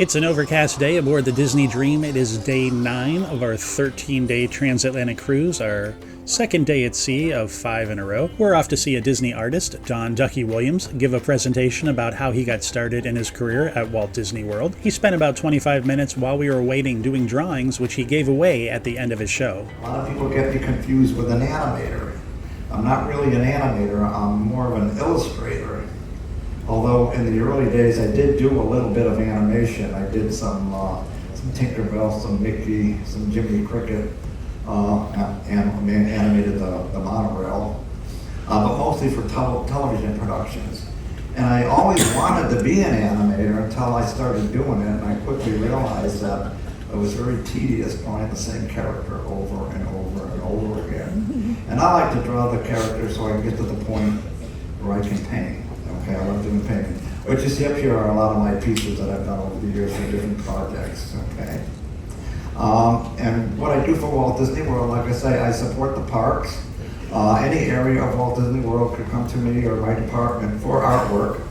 It's an overcast day aboard the Disney Dream. It is day 9 of our 13-day Transatlantic cruise, our second day at sea of 5 in a row. We're off to see a Disney artist, Ducky Williams, give a presentation about how he got started in his career at Walt Disney World. He spent about 25 minutes while we were waiting doing drawings, which he gave away at the end of his show. A lot of people get me confused with an animator. I'm not really an animator, I'm more of an illustrator. Although in the early days I did do a little bit of animation. I did some Tinkerbell, some Mickey, some Jimmy Cricket, and animated the monorail, but mostly for television productions. And I always wanted to be an animator until I started doing it, and I quickly realized that it was very tedious drawing the same character over and over and over again. And I like to draw the character so I can get to the point where I can paint. Okay, I love doing painting. What you see up here are a lot of my pieces that I've done over the years for different projects, okay? And what I do for Walt Disney World, like I say, I support the parks. Any area of Walt Disney World could come to me or my department for artwork.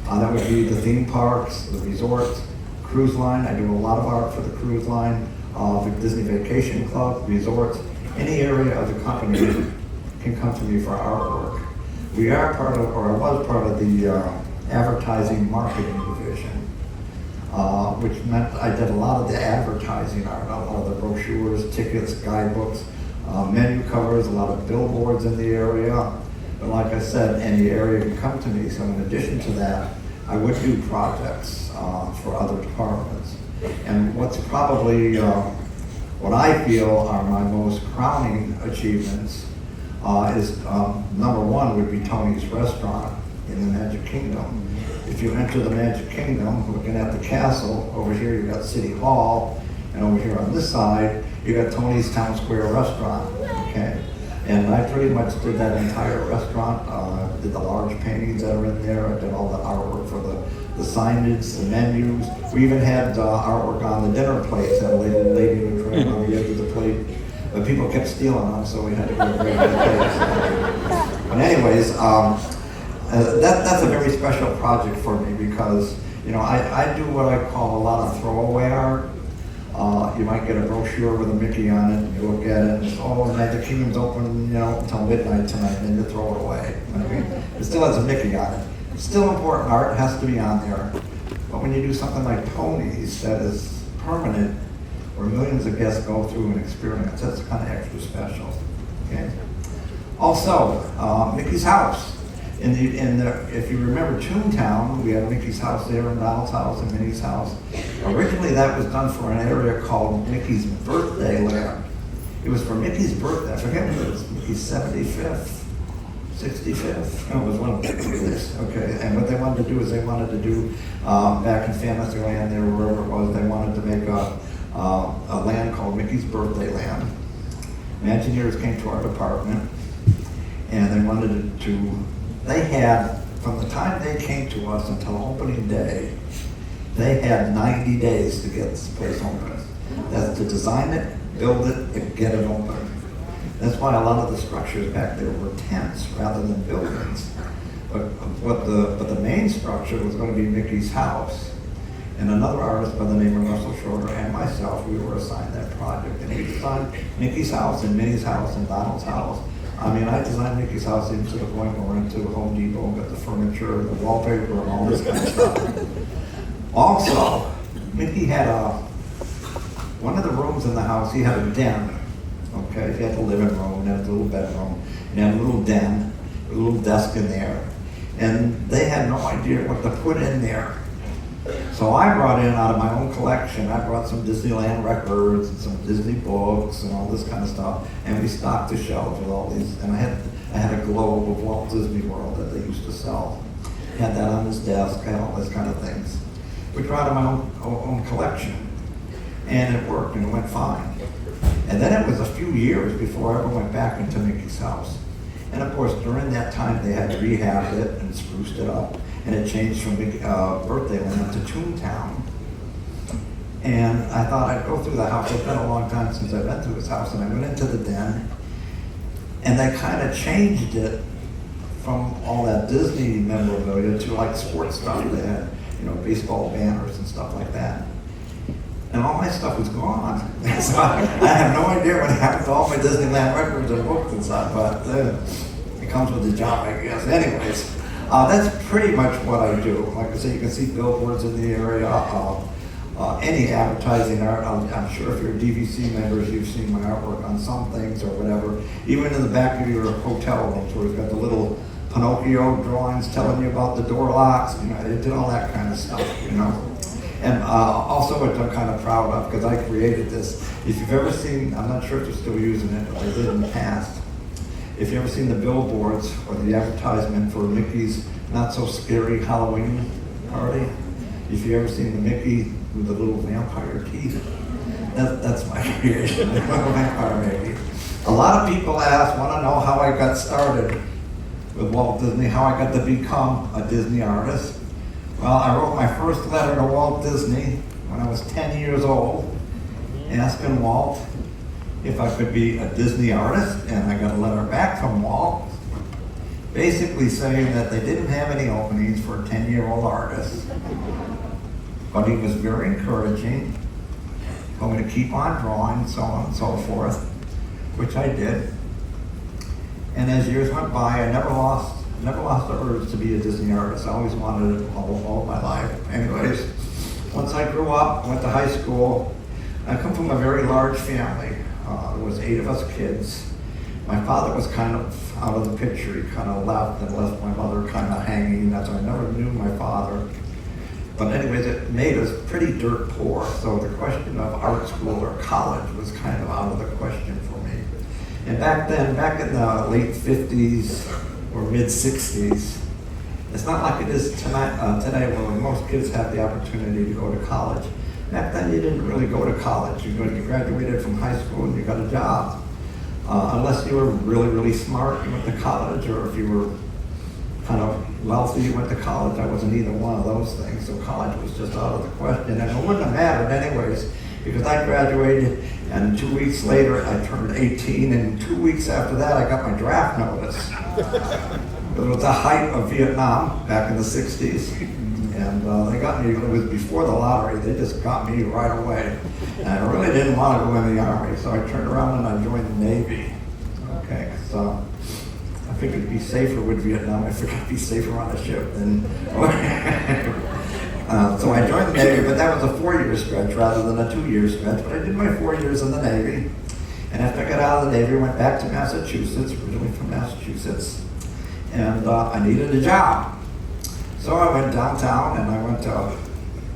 That would be the theme parks, the resorts, cruise line. I do a lot of art for the cruise line, the Disney Vacation Club, resorts. Any area of the company can come to me for artwork. We are part of, or I was part of the advertising marketing division, which meant I did a lot of the advertising art, a lot of the brochures, tickets, guidebooks, menu covers, a lot of billboards in the area. But like I said, any area can come to me. So in addition to that, I would do projects for other departments. And what's probably, what I feel are my most crowning achievements is number one would be Tony's Restaurant in the Magic Kingdom. If you enter the Magic Kingdom, looking at the castle, over here you got City Hall, and over here on this side, you got Tony's Town Square Restaurant, okay? And I pretty much did that entire restaurant, did the large paintings that are in there, I did all the artwork for the signage, the menus. We even had artwork on the dinner plates, that lady would draw on the edge of the plate. But people kept stealing them, so we had to go grab the plates. But anyways, that's a very special project for me because, you know, I do what I call a lot of throwaway art. You might get a brochure with a Mickey on it, and you look at it, and it's, oh, and the Kingdom's open, you know, until midnight tonight, and then you throw it away. I mean, it still has a Mickey on it. It's still important art, it has to be on there. But when you do something like Tony's, that is permanent, where millions of guests go through an experience, that's kind of extra special. Okay. Also, Mickey's house. If you remember Toontown, we had Mickey's house there, and Donald's house, and Minnie's house. Originally, that was done for an area called Mickey's Birthday Land. It was for Mickey's birthday. I forget whether it was Mickey's 75th, 65th. No, it was one of these. Okay. And what they wanted to do is they wanted to do back in Fantasyland, there, wherever it was, they wanted to make a land called Mickey's Birthday Land. Imagineers came to our department, and they wanted they had, from the time they came to us until opening day, they had 90 days to get this place open. That's to design it, build it, and get it open. That's why a lot of the structures back there were tents rather than buildings. But the main structure was going to be Mickey's house. And another artist by the name of Russell Schroeder and myself, we were assigned that project. And we designed Mickey's house and Minnie's house and Donald's house. I mean, I designed Mickey's house even to the point where we went to Home Depot and got the furniture, the wallpaper, and all this kind of stuff. Also, Mickey had one of the rooms in the house, he had a den. Okay, he had the living room, and had a little bedroom, and had a little den, a little desk in there. And they had no idea what to put in there. So I brought in, out of my own collection, I brought some Disneyland records and some Disney books and all this kind of stuff, and we stocked the shelves with all these, and I had a globe of Walt Disney World that they used to sell. Had that on his desk, had all those kind of things. We brought in my own collection, and it worked, and it went fine. And then it was a few years before I ever went back into Mickey's house. And of course, during that time, they had rehabbed it and spruced it up. And it changed from Birthday Land to Toontown. And I thought I'd go through the house. It's been a long time since I've been to his house, and I went into the den, and they kind of changed it from all that Disney memorabilia to like sports stuff. They had, you know, baseball banners and stuff like that. and all my stuff was gone. So I have no idea what happened to all my Disneyland records and books and stuff, but it comes with the job, I guess. Anyways, that's pretty much what I do. Like I said, you can see billboards in the area, any advertising art. I'm sure if you're DVC members, you've seen my artwork on some things or whatever. Even in the back of your hotel rooms where we've got the little Pinocchio drawings telling you about the door locks, you know, I did all that kind of stuff, you know. And also what I'm kind of proud of, because I created this. If you've ever seen, I'm not sure if they're still using it, but they did in the past. If you've ever seen the billboards or the advertisement for Mickey's Not So Scary Halloween Party, if you've ever seen the Mickey with the little vampire teeth, that's my creation, the little vampire Mickey. A lot of people want to know how I got started with Walt Disney, how I got to become a Disney artist. Well, I wrote my first letter to Walt Disney when I was 10 years old, asking Walt if I could be a Disney artist, and I got a letter back from Walt basically saying that they didn't have any openings for a 10-year-old artist, but he was very encouraging, told me to keep on drawing, so on and so forth, which I did. And as years went by, I never lost the urge to be a Disney artist. I always wanted it all my life. Anyways, once I grew up, went to high school, I come from a very large family. There was 8 of us kids. My father was kind of out of the picture. He kind of left and left my mother kind of hanging. That's why I never knew my father. But anyways, it made us pretty dirt poor. So the question of art school or college was kind of out of the question for me. And back then, back in the late 50s or mid 60s, it's not like it is today when most kids have the opportunity to go to college. Back then you didn't really go to college. You graduated from high school and you got a job. Unless you were really, really smart, you went to college, or if you were kind of wealthy, you went to college. I wasn't either one of those things, so college was just out of the question. And it wouldn't have mattered anyways, because I graduated and 2 weeks later I turned 18, and 2 weeks after that I got my draft notice. It was the height of Vietnam back in the 60s, and they got me, it was before the lottery, they just got me right away. And I really didn't want to go in the Army, so I turned around and I joined the Navy. Okay, so I figured it'd be safer with Vietnam. I figured it'd be safer on a ship than... So I joined the Navy, but that was a 4-year stretch rather than a 2-year stretch, but I did my 4 years in the Navy. And after I got out of the Navy, I went back to Massachusetts, originally from Massachusetts, and I needed a job. So I went downtown and I went to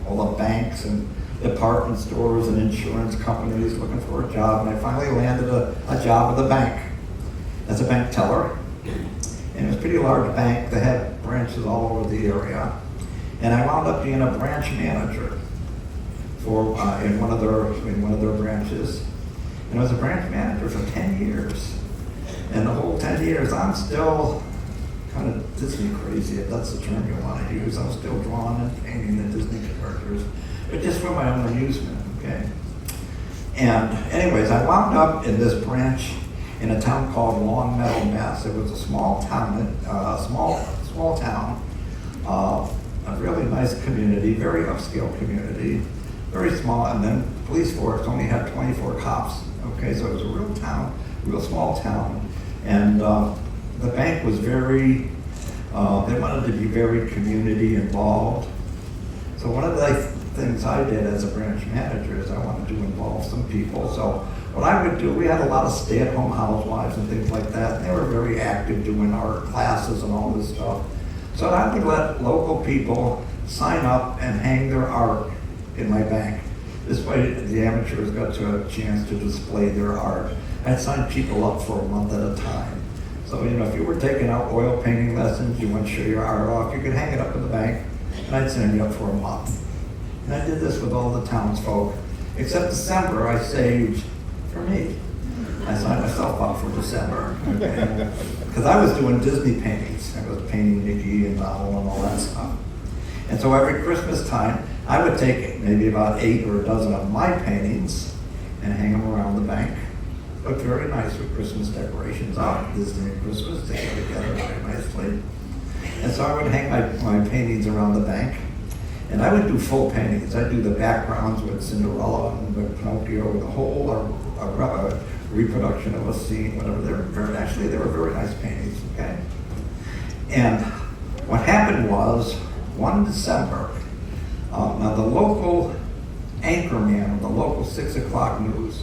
all the banks and department stores and insurance companies looking for a job, and I finally landed a job at the bank as a bank teller. And it was a pretty large bank. They had branches all over the area. And I wound up being a branch manager for in one of their branches. And I was a branch manager for 10 years. And the whole 10 years, I'm still kind of Disney crazy, if that's the term you want to use. I'm still drawing and painting the Disney characters, but just for my own amusement, okay? And anyways, I wound up in this branch in a town called Long Meadow, Mass. It was a small town, small town, a really nice community, very upscale community, very small, and then police force only had 24 cops, okay? So it was a real town, real small town, and the bank was very, they wanted to be very community involved. So one of the things I did as a branch manager is I wanted to involve some people. So what I would do, we had a lot of stay-at-home housewives and things like that. And they were very active doing art classes and all this stuff. So I would let local people sign up and hang their art in my bank. This way the amateurs got to a chance to display their art. I'd sign people up for a month at a time. So, you know, if you were taking out oil painting lessons, you want to show your art off, you could hang it up in the bank, and I'd send you up for a month. And I did this with all the townsfolk. Except December, I saved for me. I signed myself up for December, okay? Because I was doing Disney paintings. I was painting Mickey and Donald and all that stuff. And so every Christmas time, I would take maybe about 8 or a dozen of my paintings and hang them around the bank. Looked very nice with Christmas decorations out. Disney at Christmas, they go together very nicely. And so I would hang my paintings around the bank. And I would do full paintings. I'd do the backgrounds with Cinderella and with Pinocchio, the whole reproduction of a scene, whatever. They were very nice paintings, okay? And what happened was, one December, now the local anchorman of the local 6 o'clock news,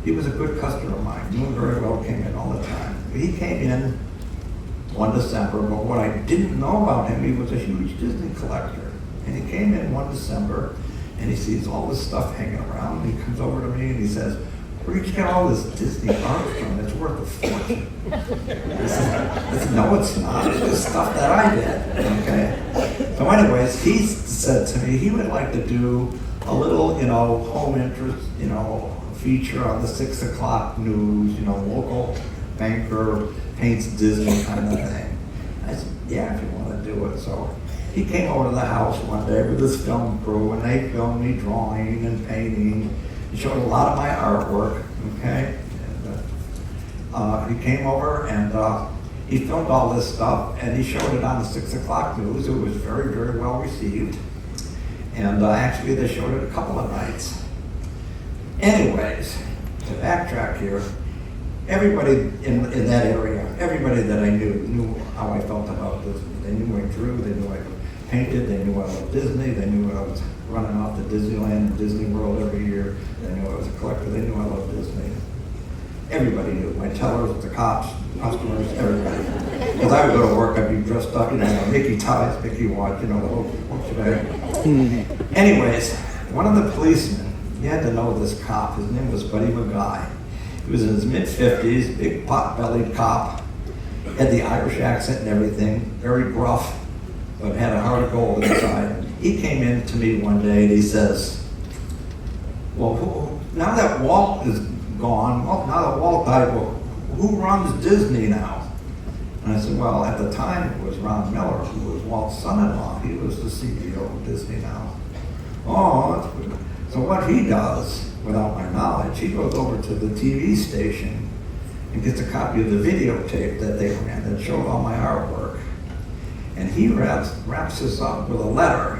he was a good customer of mine, knew him very well, came in all the time. He came in one December, but what I didn't know about him, he was a huge Disney collector. And he came in one December, and he sees all this stuff hanging around, and he comes over to me and he says, "Where did you get all this Disney art from? It's worth a fortune." I said, "No, it's not. It's just stuff that I did." Okay. So anyways, he said to me he would like to do a little, home interest, feature on the 6 o'clock news, local banker paints Disney kind of thing. I said, "Yeah, if you want to do it." So he came over to the house one day with his film crew, and they filmed me drawing and painting. He showed a lot of my artwork, okay? And, he came over and he filmed all this stuff, and he showed it on the 6 o'clock news. It was very, very well received. And actually, they showed it a couple of nights. Anyways, to backtrack here, everybody in that area, everybody that I knew how I felt about Disney. They knew I drew, they knew I painted, they knew I loved Disney, they knew I was running off to Disneyland and Disney World every year, they knew I was a collector, they knew I loved Disney. Everybody knew, my tellers, the cops, customers, everybody. Because I would go to work, I'd be dressed up, Mickey ties, Mickey watch, the whole shebang. Anyways, one of the policemen, you had to know this cop, his name was Buddy McGuy. He was in his mid-50s, big pot-bellied cop, had the Irish accent and everything, very gruff, but had a heart of gold inside. He came in to me one day and he says, "Well, now that Walt is gone, now that Walt died, well, who runs Disney now?" And I said, "Well, at the time it was Ron Miller, who was Walt's son-in-law. He was the CEO of Disney now." "Oh, that's good." So what he does, without my knowledge, he goes over to the TV station and gets a copy of the videotape that they ran that showed all my artwork. And he wraps this up with a letter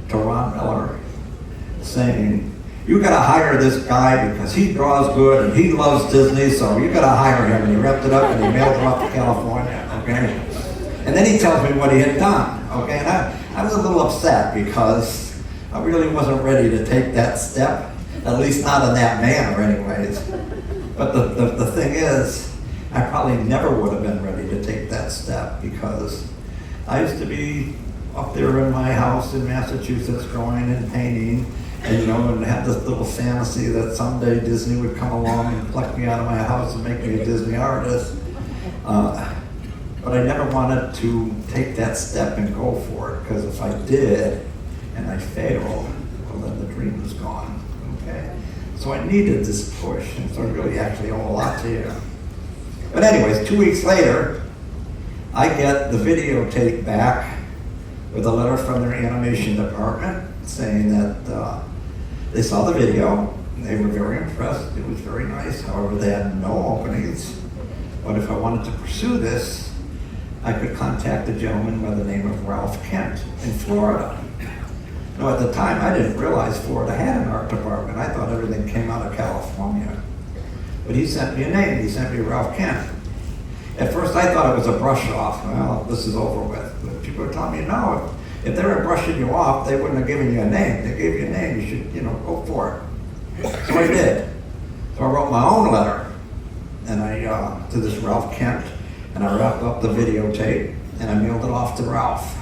to Ron Miller saying, "You gotta hire this guy because he draws good and he loves Disney, so you gotta hire him." And he wrapped it up and he mailed it off to California, okay? And then he tells me what he had done, okay? And I was a little upset because I really wasn't ready to take that step, at least not in that manner anyways. But the thing is, I probably never would have been ready to take that step because I used to be up there in my house in Massachusetts drawing and painting and have this little fantasy that someday Disney would come along and pluck me out of my house and make me a Disney artist. But I never wanted to take that step and go for it because if I did and I failed, well then the dream was gone, okay? So I needed this push, and so I really actually owe a lot to you. But anyways, 2 weeks later, I get the videotape back with a letter from their animation department saying that they saw the video, they were very impressed, it was very nice, however they had no openings. But if I wanted to pursue this, I could contact a gentleman by the name of Ralph Kent in Florida. Now at the time, I didn't realize Florida had an art department. I thought everything came out of California. But he sent me a name, he sent me Ralph Kent. At first I thought it was a brush off. Well, this is over with. But people were telling me, no, if they were brushing you off, they wouldn't have given you a name. They gave you a name, you should, go for it. So I did. So I wrote my own letter, and to this Ralph Kent, and I wrapped up the videotape, and I mailed it off to Ralph.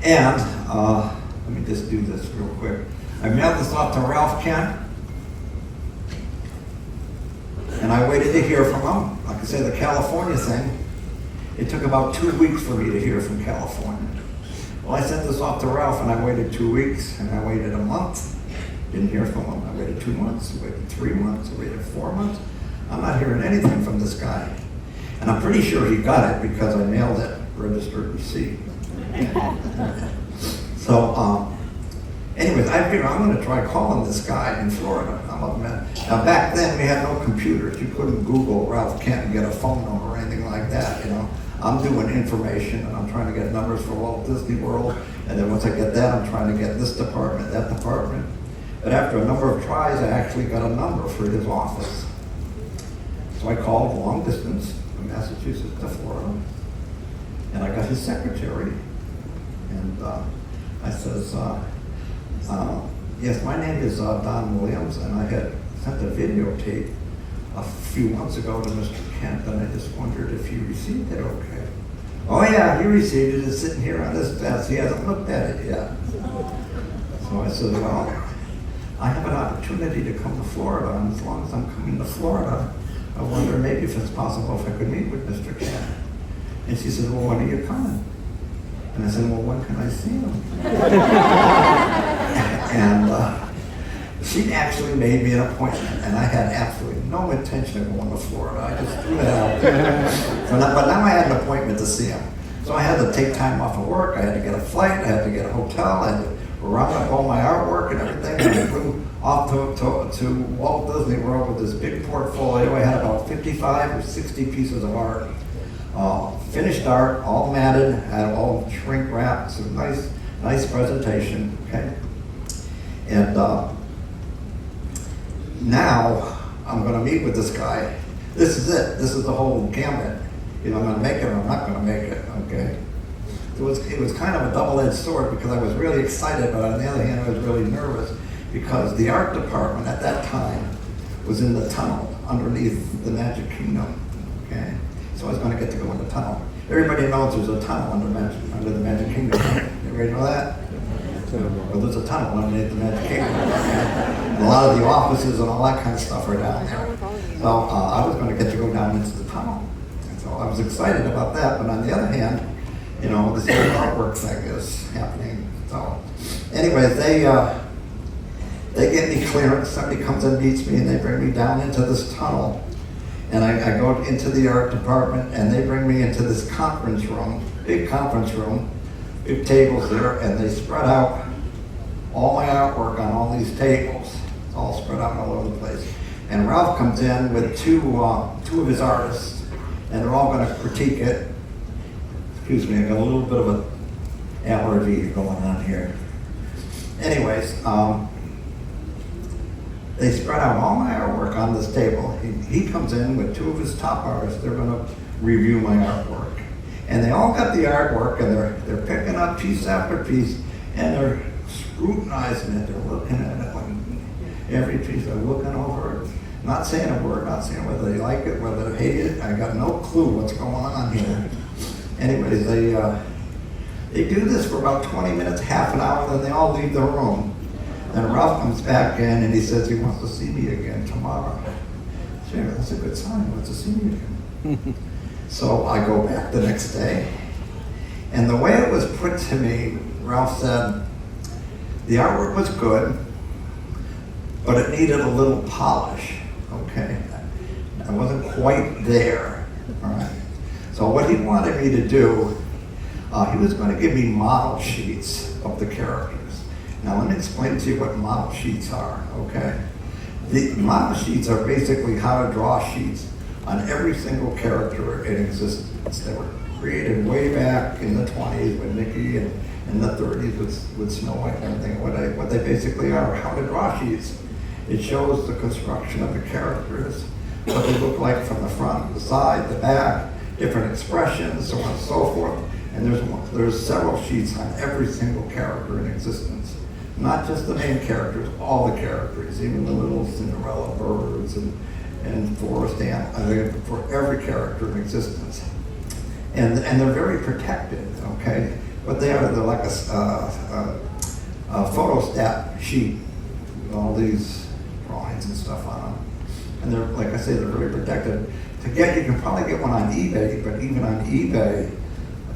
And let me just do this real quick. I mailed this off to Ralph Kent, and I waited to hear from him. Like I said, the California thing, it took about 2 weeks for me to hear from California. Well, I sent this off to Ralph, and I waited 2 weeks, and I waited a month. Didn't hear from him. I waited 2 months, I waited 3 months, I waited 4 months. I'm not hearing anything from this guy. And I'm pretty sure he got it because I mailed it, registered receipt. So, anyways, I figured I'm going to try calling this guy in Florida. Now, back then, we had no computers. You couldn't Google Ralph Kent and get a phone number or anything like that, I'm doing information, and I'm trying to get numbers numbers for Walt Disney World, and then once I get that, I'm trying to get this department, that department. But after a number of tries, I actually got a number for his office. So I called long distance from Massachusetts to Florida, and I got his secretary, and I says, yes, my name is Don Williams, and I had sent a videotape a few months ago to Mr. Kent, and I just wondered if you received it okay. Oh yeah, he received it. It's sitting here on this desk. He hasn't looked at it yet. So I said, well, I have an opportunity to come to Florida, and as long as I'm coming to Florida, I wonder maybe if it's possible if I could meet with Mr. Kent. And she said, well, when are you coming? And I said, well, when can I see him? And she actually made me an appointment, and I had absolutely no intention of going to Florida. I just threw that out there. But now I had an appointment to see him. So I had to take time off of work. I had to get a flight. I had to get a hotel. I had to round up all my artwork and everything. And I flew off to Walt Disney World with this big portfolio. I had about 55 or 60 pieces of art. Finished art, all matted, had all shrink wrapped. So nice presentation, okay? And now I'm going to meet with this guy. This is it. This is the whole gambit. I'm going to make it or I'm not going to make it, okay? It was kind of a double-edged sword because I was really excited, but on the other hand, I was really nervous because the art department at that time was in the tunnel underneath the Magic Kingdom, okay? So I was going to get to go in the tunnel. Everybody knows there's a tunnel under the Magic Kingdom. Everybody know that? Well, there's a tunnel underneath the Magic Kingdom. And a lot of the offices and all that kind of stuff are down there. So I was going to get to go down into the tunnel. And so I was excited about that. But on the other hand, this whole artwork thing is happening. So anyways, they get me clearance. Somebody comes and meets me, and they bring me down into this tunnel. And I go into the art department, and they bring me into this conference room, big conference room, big tables there, and they spread out all my artwork on all these tables. It's all spread out all over the place. And Ralph comes in with two of his artists, and they're all going to critique it. Excuse me, I got a little bit of an allergy going on here. Anyways, they spread out all my artwork on this table. He comes in with two of his top artists. They're going to review my artwork. And they all got the artwork, and they're picking up piece after piece, and they're scrutinizing it. They're looking at it, like every piece. They're looking over it, not saying a word, not saying whether they like it, whether they hate it. I got no clue what's going on here. Anyways, they do this for about 20 minutes, half an hour, then they all leave the room. Then Ralph comes back in, and he says he wants to see me again tomorrow. Sure, that's a good sign. He wants to see me again. So I go back the next day, and the way it was put to me, Ralph said, the artwork was good, but it needed a little polish, okay? I wasn't quite there, all right? So what he wanted me to do, he was going to give me model sheets of the characters. Now let me explain to you what model sheets are, okay? The model sheets are basically how to draw sheets on every single character in existence. They were created way back in the 20s with Mickey and in the 30s with Snow White and everything. What they basically are how to draw sheets. It shows the construction of the characters, what they look like from the front, the side, the back, different expressions, so on and so forth. And there's several sheets on every single character in existence. Not just the main characters, all the characters, even the little Cinderella birds and forest animals, for every character in existence. And they're very protected, okay? But they're like a photostat sheet with all these drawings and stuff on them. And they're, like I say, they're very protected. You can probably get one on eBay, but even on eBay,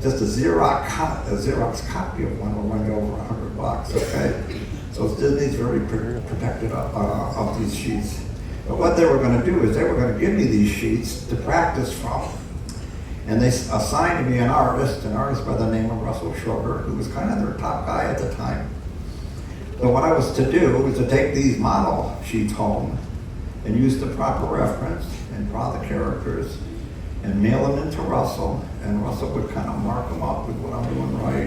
just a Xerox copy of one will run you over $100, okay? So Disney's very protected of these sheets. But what they were going to do is they were going to give me these sheets to practice from. And they assigned me an artist by the name of Russell Schroeder, who was kind of their top guy at the time. So what I was to do was to take these model sheets home and use the proper reference and draw the characters and mail them into Russell, and Russell would kind of mark them up with what I'm doing right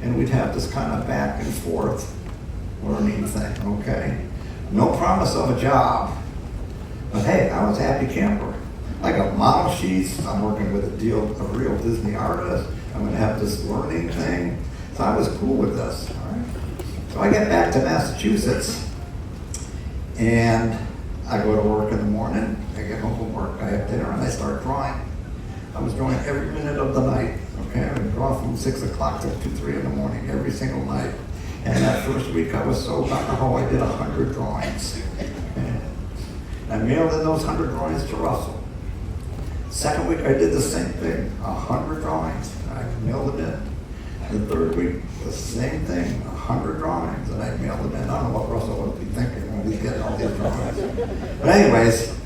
and we'd have this kind of back and forth learning thing, okay? No promise of a job, but hey, I was a happy camper. I got model sheets, I'm working with a real Disney artist, I'm gonna have this learning thing, so I was cool with this, all right? So I get back to Massachusetts, and I go to work in the morning, I get home from work, I have dinner, and I start drawing. I was drawing every minute of the night, okay? I would draw from 6 o'clock to 2, 3 in the morning, every single night. And that first week I was so gung-ho, I did 100 drawings. Okay? I mailed in those 100 drawings to Russell. Second week I did the same thing, 100 drawings, I mailed it in. The third week, the same thing, 100 drawings, and I mailed it in. I don't know what Russell would be thinking when he's getting all these drawings. But anyways,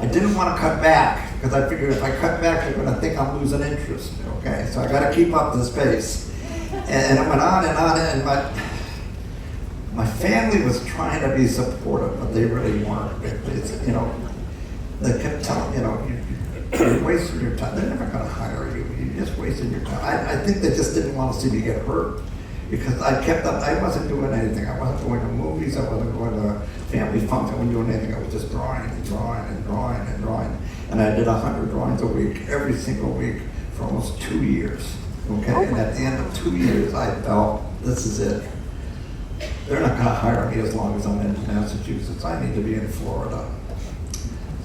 I didn't want to cut back, because I figured if I cut back, they're going to think I'm losing interest, okay? So I got to keep up this pace. And it went on, and my family was trying to be supportive, but they really weren't. It's, you know, they kept telling, you know, you're wasting your time. They're never going to hire you. You're just wasting your time. I think they just didn't want to see me get hurt, because I kept up. I wasn't doing anything. I wasn't going to movies. I wasn't going to family functions. I wasn't doing anything. I was just drawing and drawing and drawing and drawing. And I did 100 drawings a week, every single week, for almost 2 years. Okay, and at the end of 2 years, I felt, this is it. They're not going to hire me as long as I'm in Massachusetts. I need to be in Florida.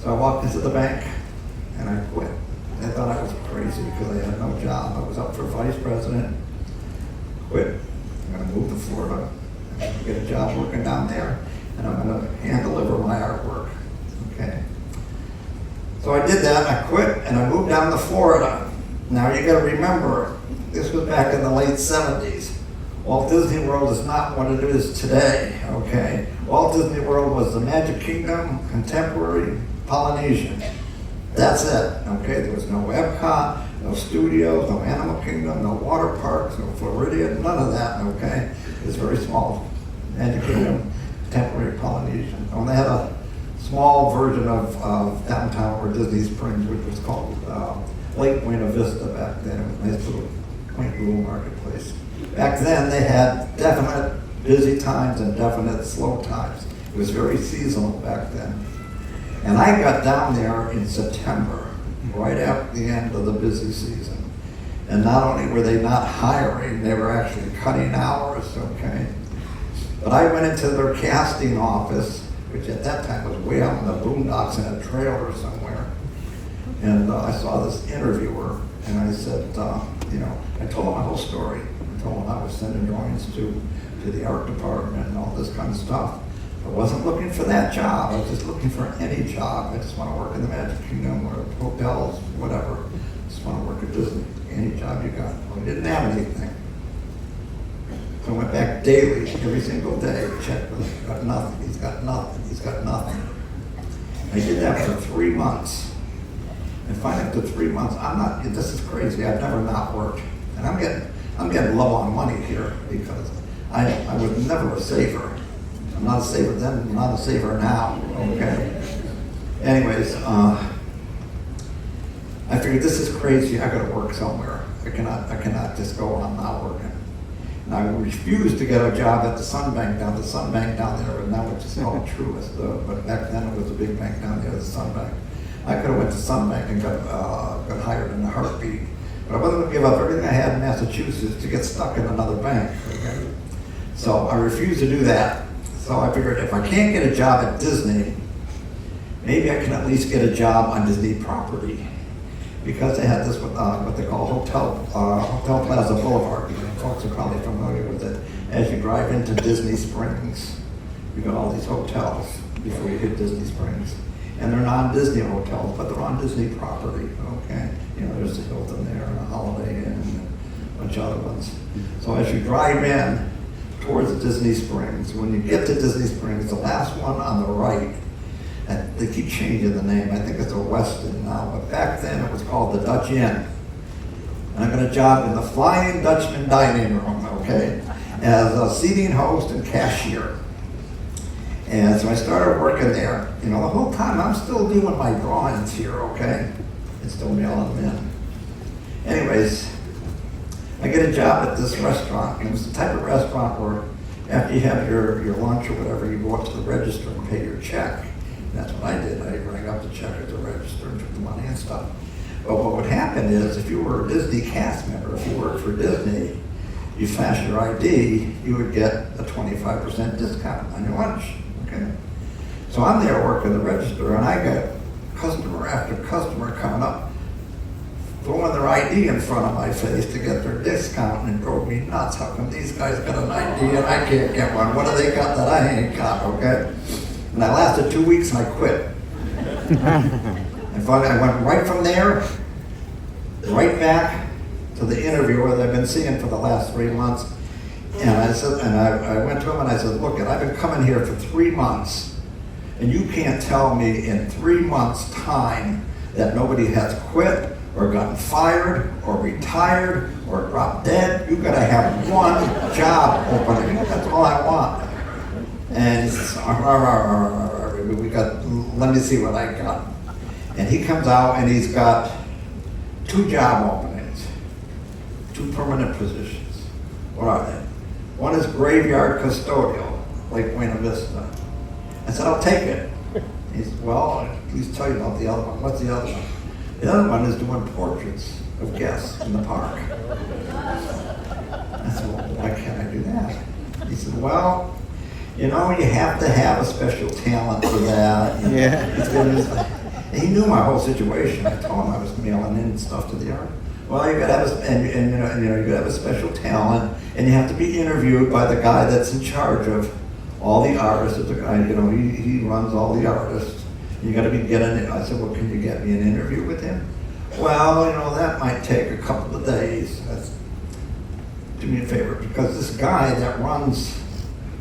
So I walked into the bank, and I quit. I thought I was crazy because I had no job. I was up for vice president. Quit. I'm going to move to Florida. I'm going to get a job working down there, and I'm going to hand deliver my artwork. Okay. So I did that. I quit, and I moved down to Florida. Now you got to remember, this was back in the late 70s. Walt Disney World is not what it is today, okay? Walt Disney World was the Magic Kingdom, Contemporary, Polynesian. That's it, okay? There was no Epcot, no studios, no Animal Kingdom, no water parks, no Floridian, none of that, okay? It was very small. Magic Kingdom, Contemporary, Polynesian. And they had a small version of downtown or Disney Springs, which was called Lake Buena Vista back then. It was a nice little quaint little marketplace. Back then they had definite busy times and definite slow times. It was very seasonal back then. And I got down there in September, right at the end of the busy season. And not only were they not hiring, they were actually cutting hours, okay? But I went into their casting office, which at that time was way out in the boondocks in a trailer somewhere. And I saw this interviewer, and I said, you know, I told him my whole story. I told him I was sending drawings to the art department and all this kind of stuff. I wasn't looking for that job. I was just looking for any job. I just want to work in the Magic Kingdom or hotels, whatever. Just want to work at Disney. Any job you got. Well, he didn't have anything. So I went back daily, every single day, checked with him. He's got nothing. He's got nothing. He's got nothing. I did that for 3 months. And finally, after 3 months, this is crazy. I've never not worked. And I'm getting low on money here because I was never a saver. I'm not a saver then, I'm not a saver now, okay? Anyways, I figured this is crazy, I gotta work somewhere. I cannot just go on not working. And I refused to get a job at the Sun Bank down there, and now it's just called Truist, but back then it was a big bank down there, the Sun Bank. I could have went to Sun Bank and got hired in a heartbeat, but I wasn't gonna give up everything I had in Massachusetts to get stuck in another bank, okay? So I refused to do that. So I figured if I can't get a job at Disney, maybe I can at least get a job on Disney property. Because they had this, what they call Hotel Plaza Boulevard. Folks are probably familiar with it. As you drive into Disney Springs, you got all these hotels before you hit Disney Springs. And they're non-Disney hotels, but they're on Disney property, okay? You know, there's the Hilton there and a Holiday Inn and a bunch of other ones. So as you drive in towards Disney Springs, when you get to Disney Springs, the last one on the right, and they keep changing the name. I think it's a Westin now, but back then it was called the Dutch Inn. And I got a job in the Flying Dutchman dining room, okay, as a seating host and cashier. And so I started working there. You know, the whole time I'm still doing my drawings here, okay, and still mailing them in. Anyways, I get a job at this restaurant, and it was the type of restaurant where after you have your lunch or whatever, you go up to the register and pay your check. And that's what I did. I rang up the check at the register and took the money and stuff. But what would happen is, if you were a Disney cast member, if you worked for Disney, you flash your ID, you would get a 25% discount on your lunch, okay? So I'm there working the register, and I got customer after customer coming up, throwing their ID in front of my face to get their discount, and it drove me nuts. How come these guys got an ID and I can't get one? What do they got that I ain't got, okay? And I lasted 2 weeks and I quit. And finally I went right from there, right back to the interviewer that I've been seeing for the last 3 months. And I said, and I went to him and I said, look, I've been coming here for 3 months, and you can't tell me in 3 months' time that nobody has quit or gotten fired or retired or dropped dead. You gotta have one job opening. That's all I want. And he says, let me see what I got. And he comes out and he's got 2 job openings, 2 permanent positions. What are they? One is graveyard custodial, Lake Buena Vista. I said, I'll take it. He said, well, please tell you about the other one. What's the other one? The other one is doing portraits of guests in the park. I said, well, why can't I do that? He said, well, you know, you have to have a special talent for that. Yeah. He knew my whole situation. I told him I was mailing in stuff to the art. Well, you gotta have you gotta have a special talent, and you have to be interviewed by the guy that's in charge of all the artists. The guy, he runs all the artists. You got to be getting it. I said, well, can you get me an interview with him? Well, that might take a couple of days. Do me a favor, because this guy that runs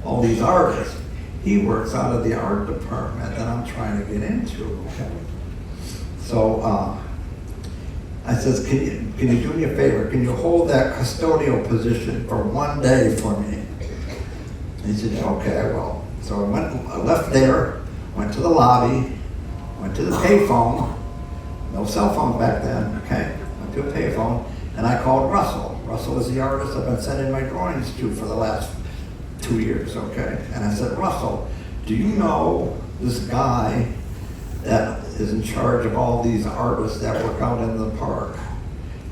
all these artists, he works out of the art department that I'm trying to get into. Okay? So I says, can you do me a favor? Can you hold that custodial position for 1 day for me? He said, yeah, okay, I will. So I left there, went to the lobby, went to the payphone, no cell phone back then, okay? Went to a payphone, and I called Russell. Russell is the artist I've been sending my drawings to for the last 2 years, okay? And I said, Russell, do you know this guy that is in charge of all these artists that work out in the park?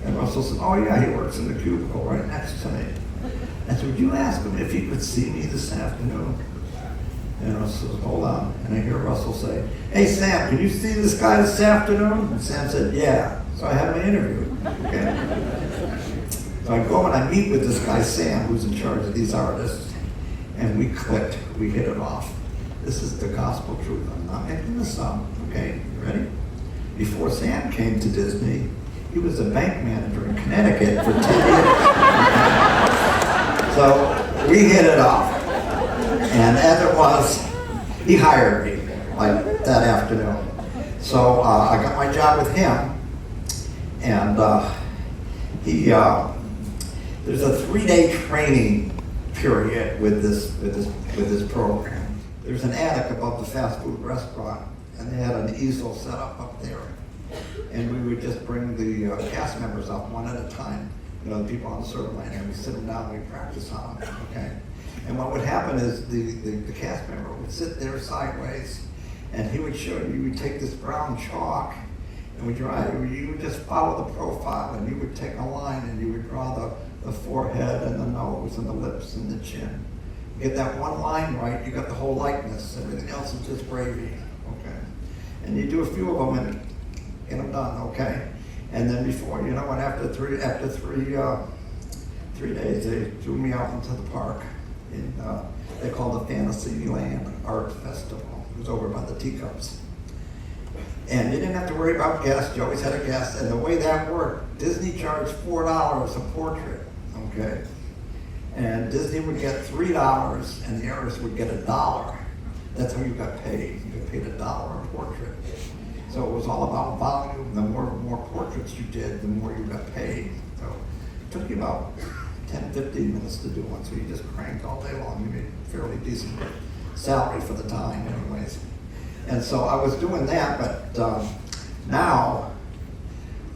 And Russell said, oh yeah, he works in the cubicle right next to me. I said, would you ask him if he could see me this afternoon? And Russell said, hold on. And I hear Russell say, hey Sam, can you see this guy this afternoon? And Sam said, yeah. So I had my interview, okay? So I go and I meet with this guy, Sam, who's in charge of these artists, and we clicked, we hit it off. This is the gospel truth. I'm not making this up, okay? You ready? Before Sam came to Disney, he was a bank manager in Connecticut for 10 years. So we hit it off. And as it was, he hired me like that afternoon. So I got my job with him, and there's a 3-day training period with this program. There's an attic above the fast food restaurant, and they had an easel set up there, and we would just bring the cast members up one at a time. The people on the server line, and we sit them down and we practice on them, okay? And what would happen is the cast member would sit there sideways, and he would show you, would take this brown chalk, and you would just follow the profile, and you would take a line, and you would draw the forehead and the nose and the lips and the chin. You get that one line right, you got the whole likeness. Everything else is just gravy, okay? And you do a few of them and get them done, okay? And then before, and after three days, they threw me out into the park. They called the Fantasyland Art Festival. It was over by the teacups. And you didn't have to worry about guests. You always had a guest. And the way that worked, Disney charged $4 a portrait, okay? And Disney would get $3, and the artist would get $1. That's how you got paid. You got paid $1 a portrait. So it was all about volume. The more portraits you did, the more you got paid. So it took you about 10, 15 minutes to do one. So you just cranked all day long. You made a fairly decent salary for the time anyways. And so I was doing that, but now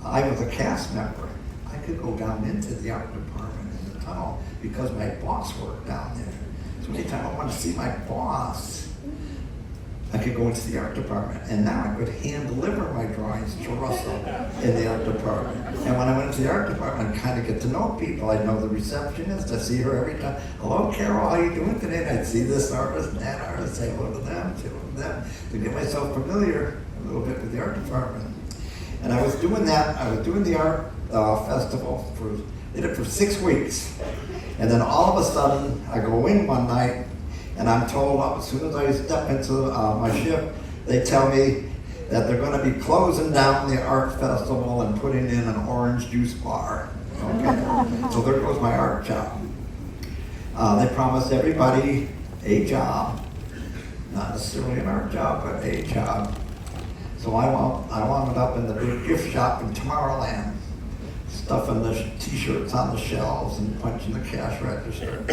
I was a cast member. I could go down into the art department in the tunnel because my boss worked down there. So anytime I wanted to see my boss, I could go into the art department, and now I could hand deliver my drawings to Russell in the art department. And when I went into the art department, I'd kind of get to know people. I'd know the receptionist. I'd see her every time. Hello, Carol, how you doing today? And I'd see this artist and that artist, say hello to them, to get myself familiar a little bit with the art department. And I was doing that. I was doing the art festival did it for 6 weeks. And then all of a sudden, I go in one night, and I'm told as soon as I step into my shift, they tell me that they're going to be closing down the art festival and putting in an orange juice bar. Okay, so there goes my art job. They promised everybody a job, not necessarily an art job, but a job. So I wound up in the big gift shop in Tomorrowland, stuffing the t-shirts on the shelves and punching the cash register.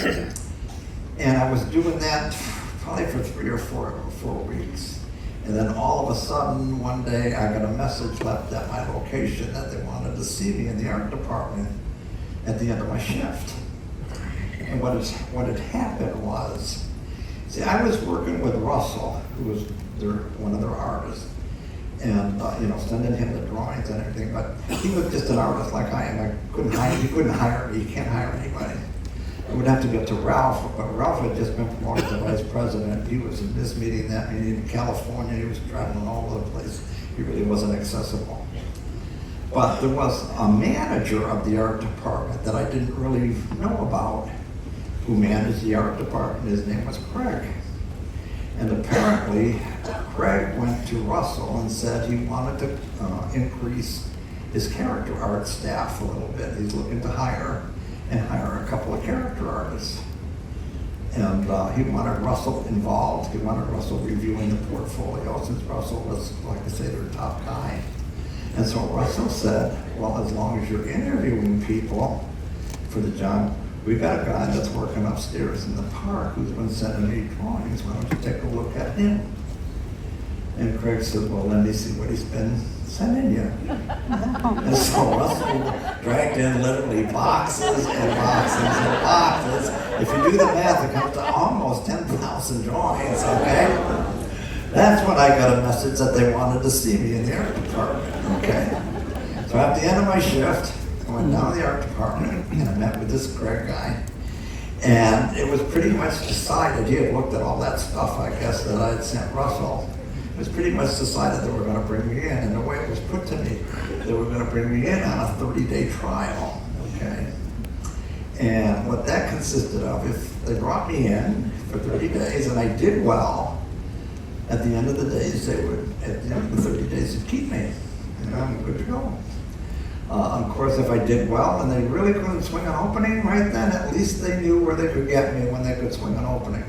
And I was doing that probably for 3 or 4 weeks. And then all of a sudden, one day, I got a message left at my location that they wanted to see me in the art department at the end of my shift. And what had happened was, see, I was working with Russell, who was one of their artists, and sending him the drawings and everything. But he was just an artist like I am. He couldn't hire me. He can't hire anybody. I would have to get to Ralph, but Ralph had just been promoted to vice president. He was in this meeting, that meeting in California. He was traveling all over the place. He really wasn't accessible. But there was a manager of the art department that I didn't really know about who managed the art department. His name was Craig. And apparently, Craig went to Russell and said he wanted to increase his character art staff a little bit. He's looking to hire a couple of character artists. And he wanted Russell involved. He wanted Russell reviewing the portfolio, since Russell was, like I say, their top guy. And so Russell said, well, as long as you're interviewing people for the job, we got a guy that's working upstairs in the park who's been sending me drawings. Why don't you take a look at him? And Craig said, well, let me see what he's been sending you. And so Russell dragged in literally boxes and boxes and boxes. If you do the math, it comes to almost 10,000 drawings, okay? That's when I got a message that they wanted to see me in the art department, okay? So at the end of my shift, I went down to the art department and I met with this Craig guy. And it was pretty much decided, he had looked at all that stuff, I guess, that I had sent Russell. It was pretty much decided they were going to bring me in, and the way it was put to me, they were going to bring me in on a 30-day trial, okay? And what that consisted of, if they brought me in for 30 days and I did well, at the end of the days, they would, at the end of the 30 days, they'd keep me, and I'm good to go. Of course, if I did well and they really couldn't swing an opening right then, at least they knew where they could get me when they could swing an opening.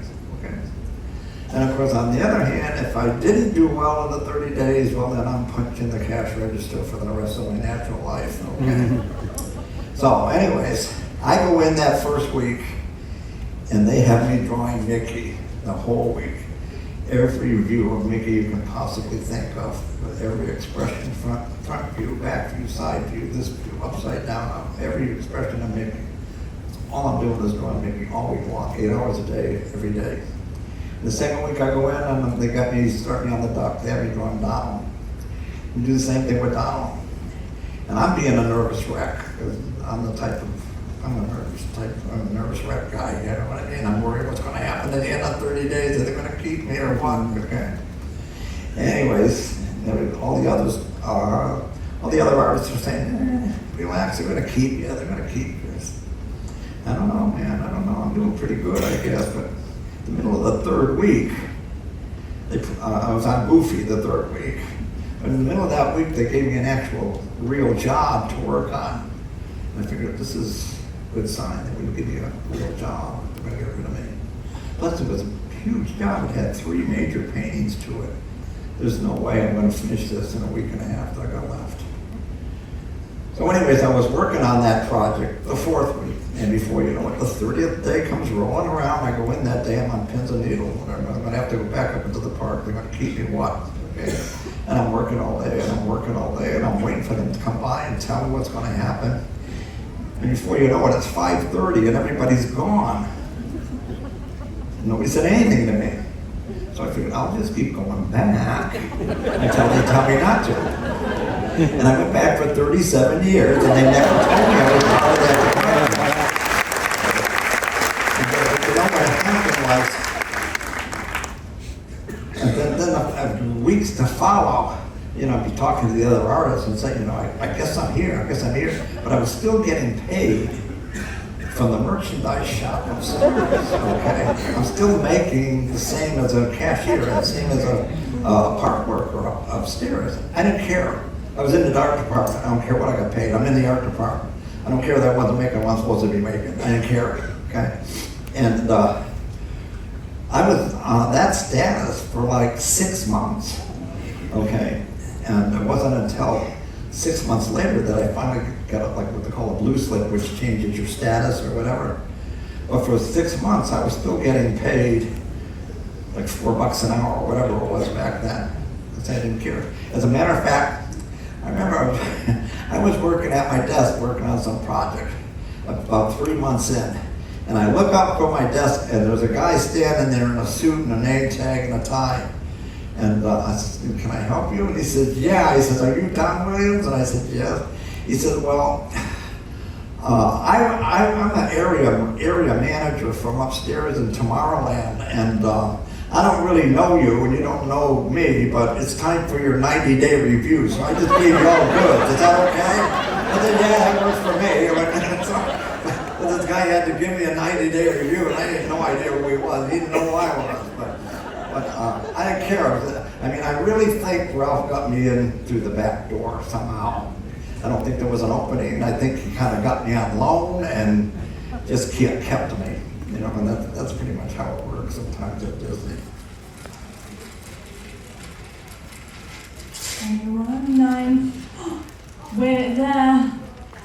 And of course, on the other hand, if I didn't do well in the 30 days, well, then I'm punching the cash register for the rest of my natural life, okay? So anyways, I go in that first week, and they have me drawing Mickey the whole week. Every view of Mickey you can possibly think of, with every expression, front view, back view, side view, this view, upside down, up, every expression of Mickey. All I'm doing is drawing Mickey all week long, 8 hours a day, every day. The second week I go in and they got me starting on the duck. They have me drawing Donald. We do the same thing with Donald. And I'm being a nervous wreck, because I'm a nervous wreck guy, you know what I mean? I'm worried what's going to happen at the end of 30 days. Are they going to keep me or what? Okay. Anyways, all the other artists are saying, relax, they're going to keep you, they're going to keep you. I don't know, man, I don't know. I'm doing pretty good, I guess, but the middle of the third week, I was on Goofy the third week. But in the middle of that week, they gave me an actual real job to work on. And I figured this is a good sign. They would give me a real job. They're going to get rid of me. Plus, it was a huge job. It had 3 major paintings to it. There's no way I'm going to finish this in a week and a half that I got left. So anyways, I was working on that project the 4th week. And before you know it, the 30th day comes rolling around. I go in that day, I'm on pins and needles. I'm going to have to go back up into the park. They're going to keep me what? Okay. And I'm working all day, and I'm working all day, and I'm waiting for them to come by and tell me what's going to happen. And before you know it, it's 5:30 and everybody's gone. Nobody said anything to me. So I figured, I'll just keep going back until they tell me not to. And I went back for 37 years, and they never told me I was part of that department. You know what happened was, and then weeks to follow, I'd be talking to the other artists and say, I guess I'm here, but I was still getting paid from the merchandise shop upstairs, okay? I'm still making the same as a cashier, the same as a park worker upstairs. I didn't care. I was in the art department. I don't care what I got paid. I'm in the art department. I don't care that I wasn't making what I'm supposed to be making. I didn't care, okay? And I was on that status for like 6 months, okay? And it wasn't until 6 months later that I finally got like what they call a blue slip, which changes your status or whatever. But for 6 months, I was still getting paid like $4 an hour or whatever it was back then, because I didn't care. As a matter of fact, I remember I was working at my desk working on some project about 3 months in, and I look up from my desk and there's a guy standing there in a suit and a name tag and a tie. And I said, can I help you? And he said, yeah. He says, are you Don Williams? And I said, yes. He said, well, I'm an area manager from upstairs in Tomorrowland, and I don't really know you, and you don't know me, but it's time for your 90-day review, so I just gave you all goods. Is that okay? I said, yeah, that works for me. But this guy had to give me a 90-day review, and I had no idea who he was. He didn't know who I was, but I didn't care. I mean, I really think Ralph got me in through the back door somehow. I don't think there was an opening. I think he kind of got me on loan and just kept me. And that's pretty much how it works sometimes at Disney. Everyone, 9. We're there,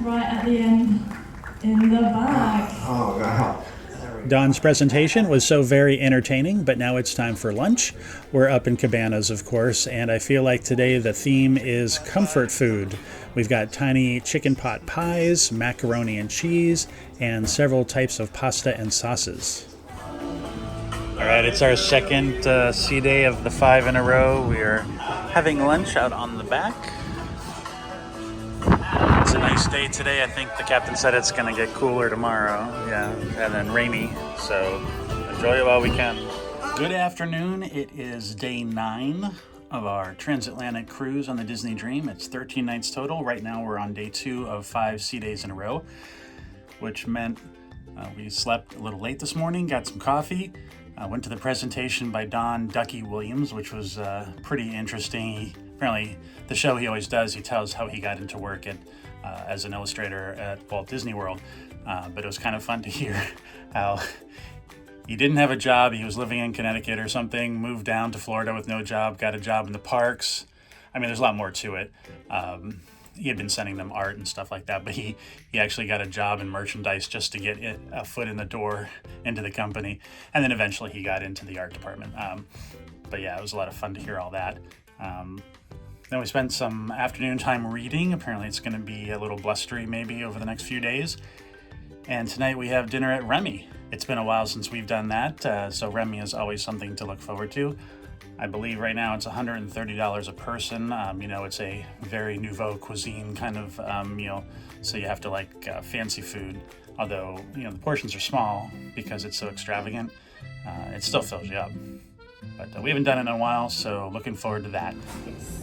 right at the end, in the back. Oh, God. Don's presentation was so very entertaining, but now it's time for lunch. We're up in Cabanas, of course, and I feel like today the theme is comfort food. We've got tiny chicken pot pies, macaroni and cheese, and several types of pasta and sauces. All right, it's our second sea day of the 5 in a row. We are having lunch out on the back. It's a nice day today. I think the captain said it's going to get cooler tomorrow. Yeah, and then rainy. So enjoy it while we can. Good afternoon. It is day 9 of our Transatlantic cruise on the Disney Dream. It's 13 nights total. Right now we're on day 2 of 5 sea days in a row, which meant we slept a little late this morning, got some coffee, went to the presentation by Ducky Williams, which was pretty interesting. Apparently, the show he always does, he tells how he got into work as an illustrator at Walt Disney World. But it was kind of fun to hear how he didn't have a job. He was living in Connecticut or something, moved down to Florida with no job, got a job in the parks. I mean, there's a lot more to it. He had been sending them art and stuff like that, but he actually got a job in merchandise just to get a foot in the door into the company. And then eventually he got into the art department. But yeah, it was a lot of fun to hear all that. Then we spent some afternoon time reading. Apparently it's going to be a little blustery maybe over the next few days. And tonight we have dinner at Remy. It's been a while since we've done that, so Remy is always something to look forward to. I believe right now it's $130 a person. It's a very nouveau cuisine kind of meal, so you have to like fancy food. Although, the portions are small because it's so extravagant, it still fills you up. But we haven't done it in a while, so looking forward to that.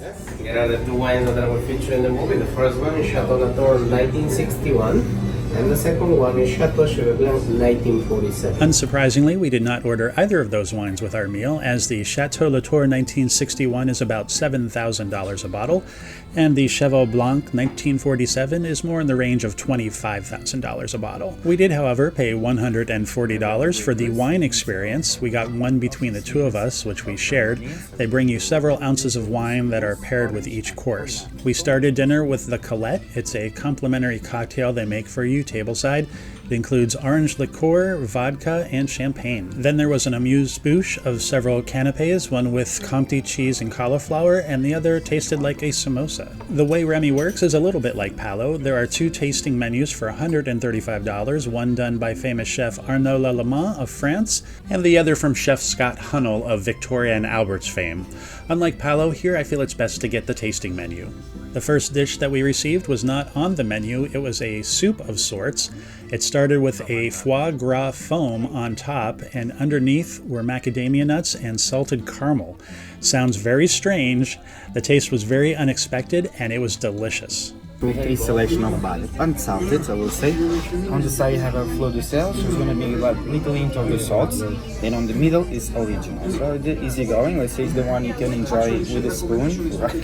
Yes. Here are the 2 wines that will feature in the movie. The first one is Chateau Latour 1961. And the second one is Chateau Cheval Blanc 1947. Unsurprisingly, we did not order either of those wines with our meal, as the Chateau Latour 1961 is about $7,000 a bottle, and the Cheval Blanc 1947 is more in the range of $25,000 a bottle. We did, however, pay $140 for the wine experience. We got one between the 2 of us, which we shared. They bring you several ounces of wine that are paired with each course. We started dinner with the Colette. It's a complimentary cocktail they make for you tableside. It includes orange liqueur, vodka, and champagne. Then there was an amuse-bouche of several canapes, one with Comté cheese and cauliflower, and the other tasted like a samosa. The way Remy works is a little bit like Palo. There are 2 tasting menus for $135, one done by famous chef Arnaud Lallemand of France, and the other from chef Scott Hunnell of Victoria and Albert's fame. Unlike Palo, here I feel it's best to get the tasting menu. The first dish that we received was not on the menu, it was a soup of sorts. It started with a foie gras foam on top, and underneath were macadamia nuts and salted caramel. Sounds very strange, the taste was very unexpected, and it was delicious. With a selection of body, unsalted, I will say. On the side you have a fleur de sel, so it's going to be like little hint of the salts. And on the middle is original. So the easy going, let's say it's the one you can enjoy with a spoon. Right?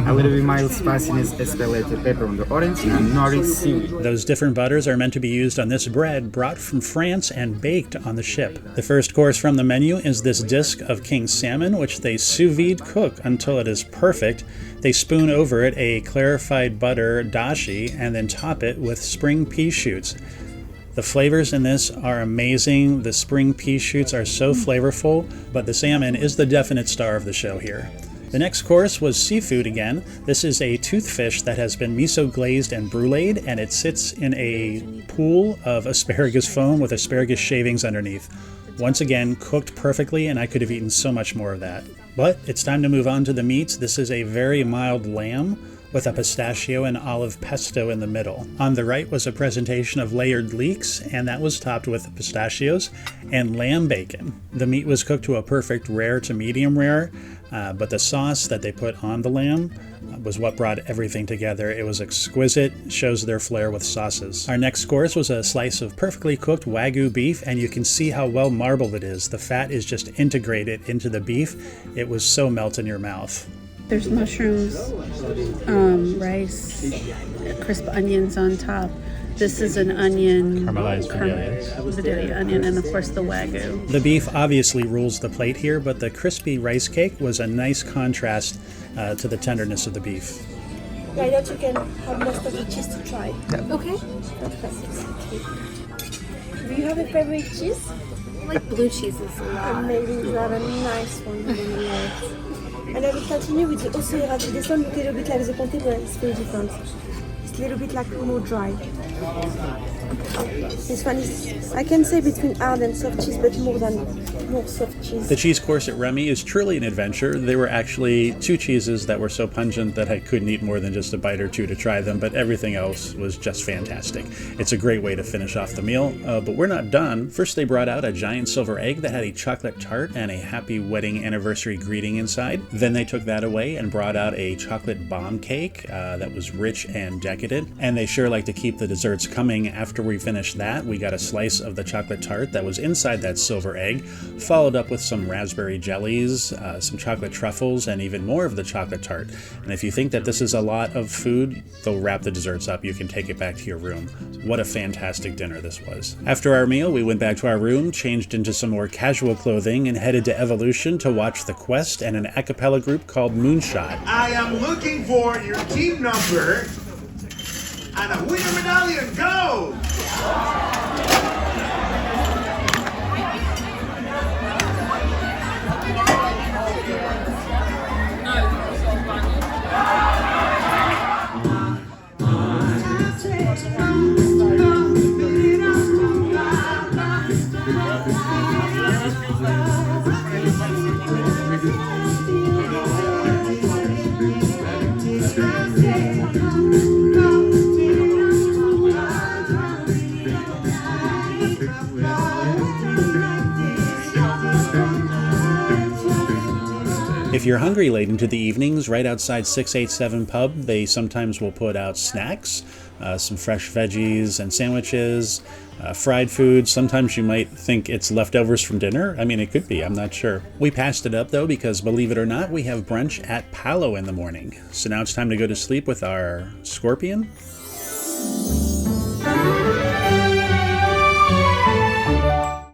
A little bit mild spiciness, escalated pepper on the orange, and nori seaweed. Those different butters are meant to be used on this bread brought from France and baked on the ship. The first course from the menu is this disc of king salmon, which they sous vide cook until it is perfect. They spoon over it a clarified butter dashi and then top it with spring pea shoots. The flavors in this are amazing. The spring pea shoots are so flavorful, but the salmon is the definite star of the show here. The next course was seafood again. This is a toothfish that has been miso glazed and bruleed, and it sits in a pool of asparagus foam with asparagus shavings underneath. Once again, cooked perfectly, and I could have eaten so much more of that. But it's time to move on to the meats. This is a very mild lamb with a pistachio and olive pesto in the middle. On the right was a presentation of layered leeks, and that was topped with pistachios and lamb bacon. The meat was cooked to a perfect rare to medium rare, but the sauce that they put on the lamb was what brought everything together. It was exquisite, shows their flair with sauces. Our next course was a slice of perfectly cooked Wagyu beef, and you can see how well marbled it is. The fat is just integrated into the beef. It was so melt in your mouth. There's mushrooms, rice, crisp onions on top. This is an onion, Caramelized Vidalia. onion, and of course the Wagyu. The beef obviously rules the plate here, but the crispy rice cake was a nice contrast to the tenderness of the beef. Why don't you can have most of the cheese to try? Okay. Do you have a favorite cheese? I like blue cheeses a lot. Maybe you have a nice one. And I will continue with the Osera. This one looks a little bit like the Comté, but it's very different. It's a little bit like more dry. This one is, I can say between hard and soft cheese, but more soft cheese. The cheese course at Remy is truly an adventure. There were actually 2 cheeses that were so pungent that I couldn't eat more than just a bite or 2 to try them, but everything else was just fantastic. It's a great way to finish off the meal, but we're not done. First, they brought out a giant silver egg that had a chocolate tart and a happy wedding anniversary greeting inside. Then they took that away and brought out a chocolate bomb cake that was rich and decadent, and they sure like to keep the desserts coming. After we finished that, we got a slice of the chocolate tart that was inside that silver egg, followed up with some raspberry jellies, some chocolate truffles, and even more of the chocolate tart. And if you think that this is a lot of food, they'll wrap the desserts up. You can take it back to your room. What a fantastic dinner this was. After our meal, we went back to our room, changed into some more casual clothing, and headed to Evolution to watch The Quest and an a cappella group called Moonshot. I am looking for your team number and a winner medallion. Go! If you're hungry late into the evenings, right outside 687 Pub, they sometimes will put out snacks, some fresh veggies and sandwiches, fried food. Sometimes you might think it's leftovers from dinner. I mean, it could be, I'm not sure. We passed it up though because, believe it or not, we have brunch at Palo in the morning. So now it's time to go to sleep with our scorpion.